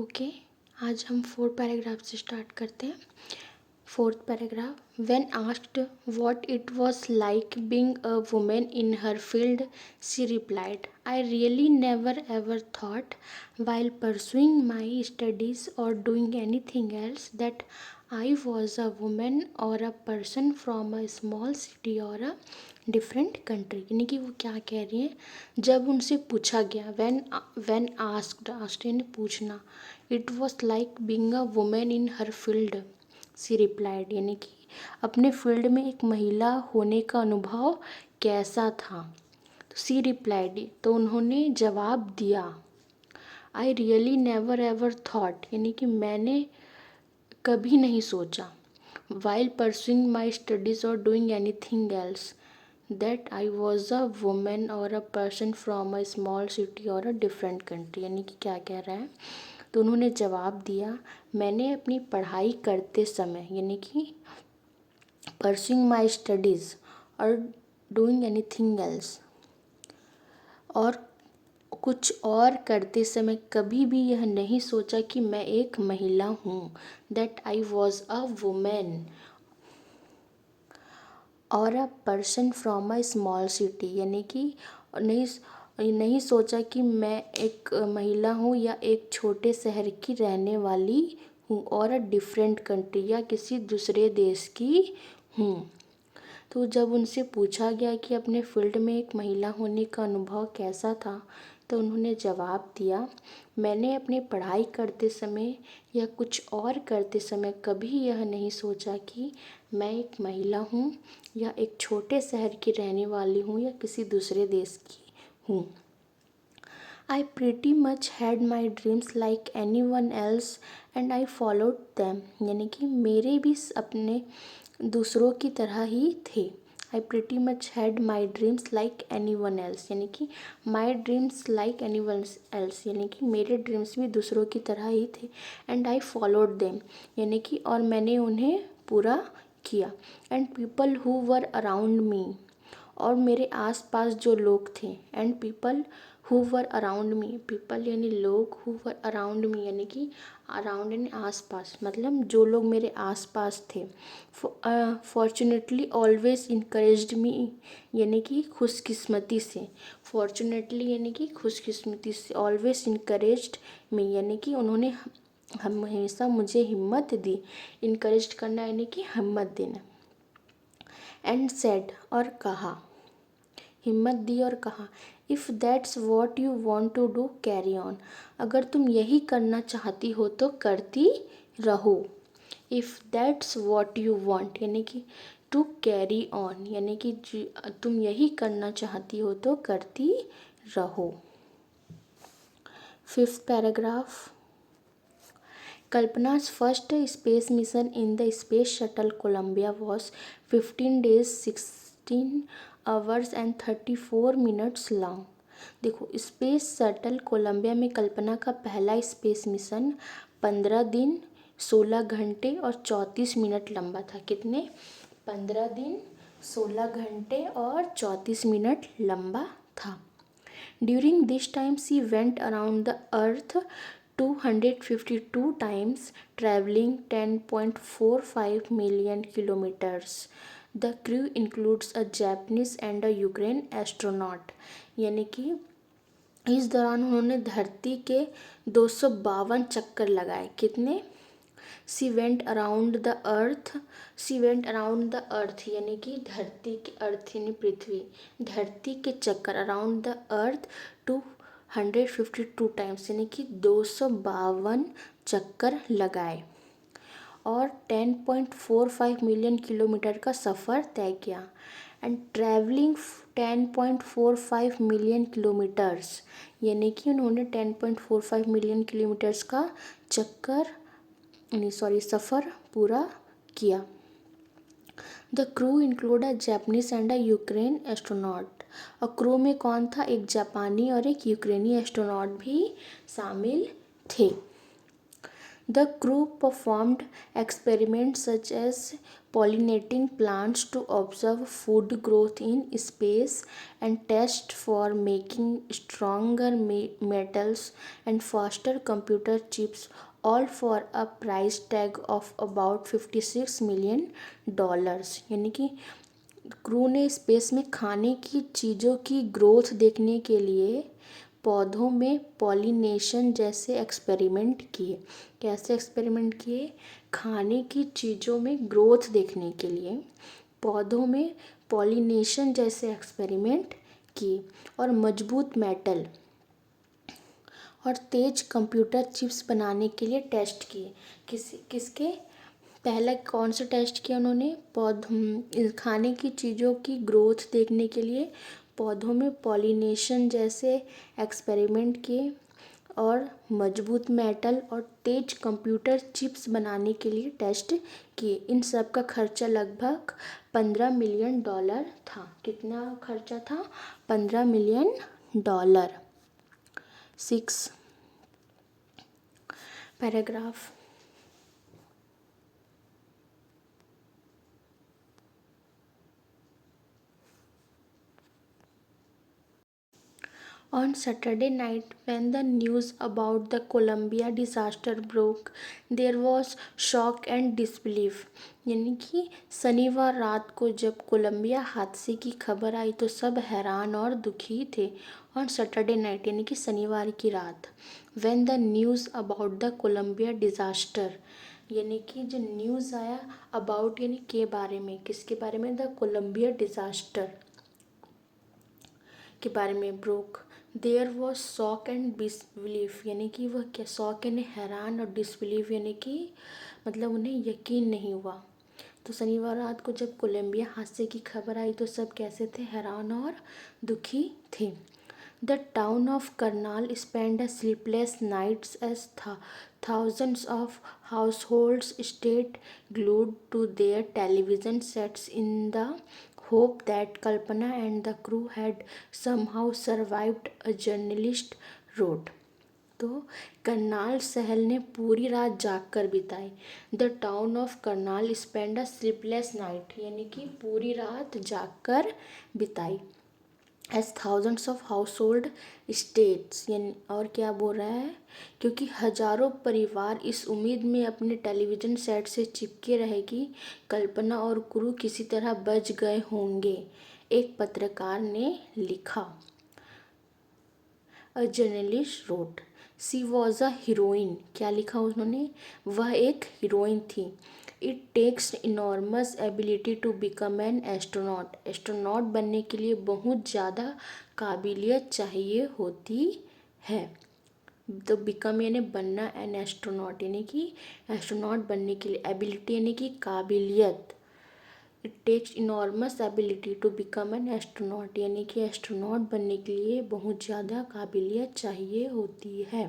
Okay, आज हम 4 paragraph से स्टार्ट करते हैं। 4th paragraph, when asked what it was like being a woman in her field, she replied, I really never ever thought while pursuing my studies or doing anything else that I was a woman or a person from a small city or a different country. यानी कि वो क्या कह रही हैं, जब उनसे पूछा गया, व्हेन आस्क्ड यानी पूछना, it was like being a women in her field, she replied यानी कि अपने फील्ड में एक महिला होने का अनुभव कैसा था। तो सी रिप्लाइड तो उन्होंने जवाब दिया, I really never ever thought यानी कि मैंने कभी नहीं सोचा, वाइल परसुइंग माई स्टडीज़ और doing anything else, that I was a women और a person from a small city और अ डिफरेंट कंट्री। यानी कि क्या कह रहा है, तो उन्होंने जवाब दिया, मैंने अपनी पढ़ाई करते समय यानी कि परसुइंग माई स्टडीज़ और डूइंग एनी थिंग एल्स, और कुछ और करते समय कभी भी यह नहीं सोचा कि मैं एक महिला हूँ। That I was a women और a person from a small city, यानी कि नहीं सोचा कि मैं एक महिला हूँ या एक छोटे शहर की रहने वाली हूँ, और अ डिफरेंट कंट्री या किसी दूसरे देश की हूँ। तो जब उनसे पूछा गया कि अपने फील्ड में एक महिला होने का अनुभव कैसा था, तो उन्होंने जवाब दिया, मैंने अपनी पढ़ाई करते समय या कुछ और करते समय कभी यह नहीं सोचा कि मैं एक महिला हूँ या एक छोटे शहर की रहने वाली हूँ या किसी दूसरे देश की हूँ। I pretty much had my dreams like anyone else and I followed them, यानी कि मेरे भी अपने दूसरों की तरह ही थे। I pretty much had my dreams like anyone else, यानी कि my dreams like anyone else, यानी कि मेरे ड्रीम्स भी दूसरों की तरह ही थे। and I followed them, यानी कि और मैंने उन्हें पूरा किया। and people who were around me, और मेरे आसपास जो लोग थे। And people who were around me, people यानी लोग, हु वर अराउंड मी यानी कि अराउंड यानी आसपास, मतलब जो लोग मेरे आसपास थे। फॉर्चुनेटली ऑलवेज इनकरेज्ड मी, यानी कि खुशकिस्मती से। फॉर्चुनेटली यानी कि खुशकिस्मती से। ऑलवेज इनकरेज्ड मी यानी कि उन्होंने हमेशा मुझे हिम्मत दी। इनकरेज करना यानी कि हिम्मत देना। एंड सेड और कहा, हिम्मत दी और कहा, if that's what you want to do carry on, अगर तुम यही करना चाहती हो तो करती रहो। If that's what you want यानी कि टू कैरी ऑन, यानी कि तुम यही करना चाहती हो तो करती रहो। 5th paragraph, Kalpana's first space mission in the Space Shuttle Columbia was 15 days, 16 hours and 34 minutes long. देखो, स्पेस शटल कोलंबिया में कल्पना का पहला स्पेस मिशन 15 दिन 16 घंटे और 34 मिनट लंबा था। कितने? 15 दिन 16 घंटे और 34 मिनट लंबा था। During this time, she went around the earth 252 times, traveling 10.45 million kilometers. The crew includes a Japanese and a Ukraine astronaut. यानी कि इस दौरान उन्होंने धरती के 252 चक्कर लगाए। कितने? She went around the earth यानी कि धरती के, अर्थ यानी पृथ्वी, धरती के चक्कर, अराउंड द अर्थ 252 टाइम्स यानी कि 252 चक्कर लगाए, और 10.45 मिलियन किलोमीटर का सफ़र तय किया। एंड ट्रैवलिंग 10.45 मिलियन किलोमीटर्स, यानी कि उन्होंने 10.45 मिलियन किलोमीटर्स का सफ़र पूरा किया। The crew include a Japanese and a Ukraine astronaut, और क्रू में कौन था? एक जापानी और एक यूक्रेनी एस्ट्रोनॉट भी शामिल थे। The crew performed experiments such as pollinating plants to observe food growth in space and test for making stronger metals and faster computer chips, all for a price tag of about $56 million। यानी कि crew ने space में खाने की चीज़ों की growth देखने के लिए पौधों में पॉलिनेशन जैसे एक्सपेरिमेंट किए। कैसे एक्सपेरिमेंट किए? खाने की चीज़ों में ग्रोथ देखने के लिए पौधों में पॉलिनेशन जैसे एक्सपेरिमेंट किए और मजबूत मेटल और तेज कंप्यूटर चिप्स बनाने के लिए टेस्ट किए। किसके? पहला कौन सा टेस्ट किया उन्होंने? खाने की चीज़ों की ग्रोथ देखने के लिए पौधों में पॉलिनेशन जैसे एक्सपेरिमेंट किए और मजबूत मेटल और तेज कंप्यूटर चिप्स बनाने के लिए टेस्ट किए। इन सब का खर्चा लगभग $15 मिलियन था। कितना खर्चा था? $15 million. 6 paragraph. On Saturday night, when the news about the Columbia disaster broke, there was shock and disbelief। यानी कि शनिवार रात को जब कोलंबिया हादसे की खबर आई तो सब हैरान और दुखी थे। ऑन सैटरडे नाइट यानी कि शनिवार की रात। When the news about the Columbia disaster यानी कि जो न्यूज़ आया अबाउट यानी के बारे में, किसके बारे में? द कोलंबिया डिज़ास्टर के बारे में broke, there was shock and disbelief यानी कि वह क्या? शॉक यानी हैरान और डिसबिलीफ यानी कि मतलब उन्हें यकीन नहीं हुआ। तो शनिवार रात को जब कोलंबिया हादसे की खबर आई तो सब कैसे थे? हैरान और दुखी थे। The town of Karnal spend sleepless nights as thousands of households stayed glued to their television sets in the hope that Kalpana and the crew had somehow survived, a journalist wrote। तो करनाल शहर ने पूरी रात जाग कर बिताई। The town of Karnal spend a sleepless night यानी कि पूरी रात जाग कर बिताई। As thousands of household states यानी और क्या बोल रहा है? क्योंकि हजारों परिवार इस उम्मीद में अपने टेलीविज़न सेट से चिपके रहे कि कल्पना और क्रू किसी तरह बच गए होंगे। एक पत्रकार ने लिखा। A journalist wrote she was a heroine. क्या लिखा उन्होंने? वह एक हीरोइन थी। It takes enormous ability to become an astronaut. Astronaut बनने के लिए बहुत ज़्यादा काबिलियत चाहिए होती है। तो बिकम यानी बनना, एन एस्ट्रोनॉट यानी कि एस्ट्रोनॉट बनने के लिए, एबिलिटी यानी कि काबिलियत। It takes enormous ability to become an astronaut यानी कि एस्ट्रोनॉट बनने के लिए बहुत ज़्यादा काबिलियत चाहिए होती है।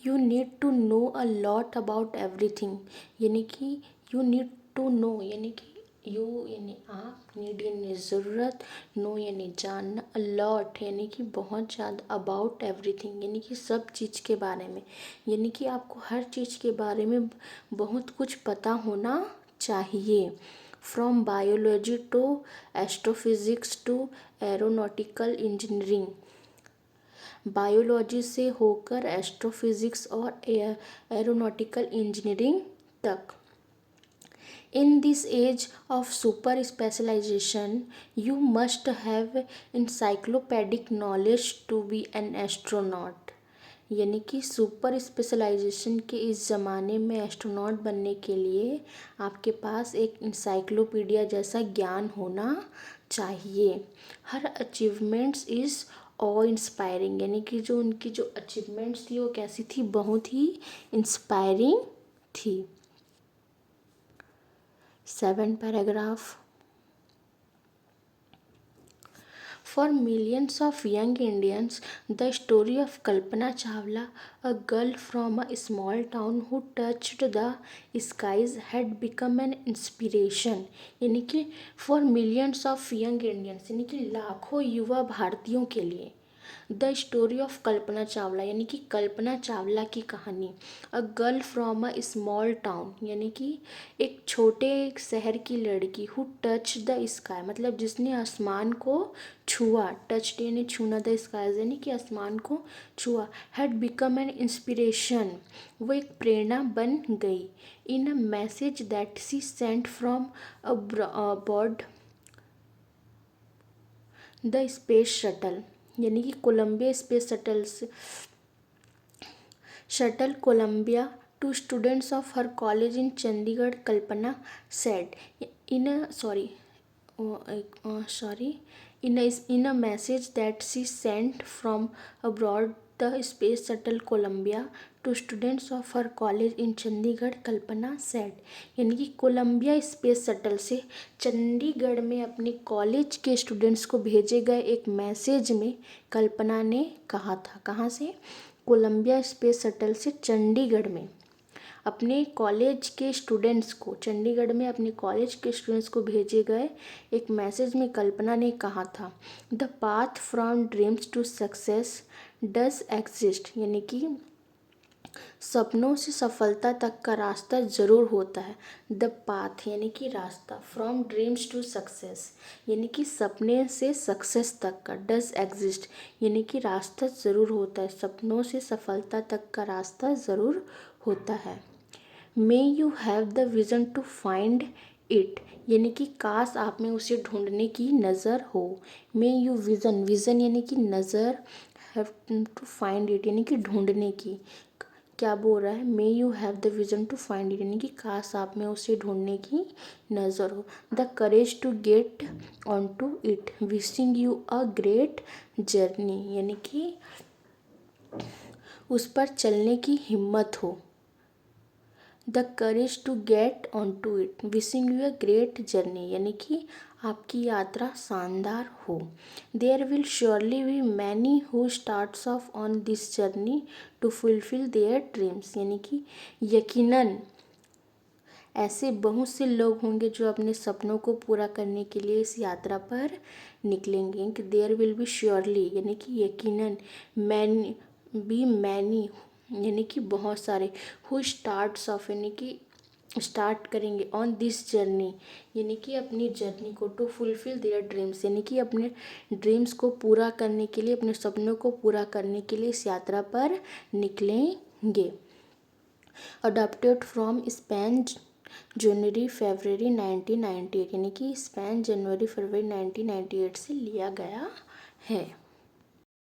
You need to know a lot about everything यानी कि यू नीड टू नो यानी कि यू यानी आप, नीड यानी ज़रूरत, नो यानी जानना, अ लॉट यानी कि बहुत ज़्यादा, अबाउट एवरीथिंग यानी कि सब चीज़ के बारे में, यानी कि आपको हर चीज़ के बारे में बहुत कुछ पता होना चाहिए। From biology to astrophysics to aeronautical engineering. Biology से होकर एस्ट्रोफिजिक्स और एरोनॉटिकल इंजीनियरिंग तक। In this age of super specialization, you must have encyclopedic knowledge to be an astronaut। यानी कि सुपर स्पेशलाइजेशन के इस ज़माने में एस्ट्रोनॉट बनने के लिए आपके पास एक इंसाइक्लोपीडिया जैसा ज्ञान होना चाहिए। हर अचीवमेंट्स इज़ ऑ इंस्पायरिंग यानी कि जो उनकी जो अचीवमेंट्स थी वो कैसी थी? बहुत ही इंस्पायरिंग थी। 7 paragraph. For millions of young Indians, the story of Kalpana Chawla, a girl from a small town who touched the skies, had become an inspiration। यानी कि for millions of young Indians यानी कि लाखों युवा भारतीयों के लिए, the story of Kalpana Chawla यानी कि कल्पना चावला की कहानी। A girl from a small town यानी कि एक छोटे शहर की लड़की। हु टच द स्काई मतलब जिसने आसमान को छुआ। टच यानी छूना, द स्काई यानी कि आसमान को छुआ। हैड बिकम एन इंस्पिरेशन वो एक प्रेरणा बन गई। In a message that she sent from abroad the space shuttle यानी कि Columbia space shuttle Columbia to students of her college in Chandigarh Kalpana said in a in a message that she sent from abroad the space shuttle Columbia to students of her college in Chandigarh Kalpana said यानी कि Columbia space shuttle से चंडीगढ़ में अपने college के students को भेजे गए एक मैसेज में कल्पना ने कहा था। कहाँ से? कोलंबिया स्पेस शटल से चंडीगढ़ में अपने कॉलेज के स्टूडेंट्स को, चंडीगढ़ में अपने कॉलेज के स्टूडेंट्स को भेजे गए एक मैसेज में कल्पना ने कहा था, the path from dreams to success does exist यानी कि सपनों से सफलता तक का रास्ता ज़रूर होता है। द पाथ यानी कि रास्ता, फ्रॉम ड्रीम्स टू सक्सेस यानी कि सपने से सक्सेस तक का, डज एग्जिस्ट यानी कि रास्ता ज़रूर होता है, सपनों से सफलता तक का रास्ता ज़रूर होता है। May you have the vision to find it यानी कि काश आप में उसे ढूंढने की नज़र हो। मे यू विज़न, विज़न यानी कि नज़र, हैव टू फाइंड इट यानी कि ढूंढने की। क्या बोल रहा है? May you have the vision to find it यानी कि काश आप में उसे ढूंढने की नज़र हो। The courage to get on to it wishing you a great journey यानी कि उस पर चलने की हिम्मत हो। The courage to get on to it wishing you a great journey यानी कि आपकी यात्रा शानदार हो। There will surely be many who starts off on this journey to fulfil their dreams यानी कि यकीनन ऐसे बहुत से लोग होंगे जो अपने सपनों को पूरा करने के लिए इस यात्रा पर निकलेंगे। कि देयर विल बी श्योरली यानी कि यकीनन, मैनी यानी कि बहुत सारे, हु स्टार्ट्स ऑफ यानी कि स्टार्ट करेंगे, ऑन दिस जर्नी यानी कि अपनी जर्नी को, टू फुलफिल देयर ड्रीम्स यानी कि अपने ड्रीम्स को पूरा करने के लिए, अपने सपनों को पूरा करने के लिए इस यात्रा पर निकलेंगे। अडॉप्टेड फ्रॉम स्पेन जनवरी फरवरी 1998 यानी कि स्पेन जनवरी फरवरी 1998 से लिया गया है।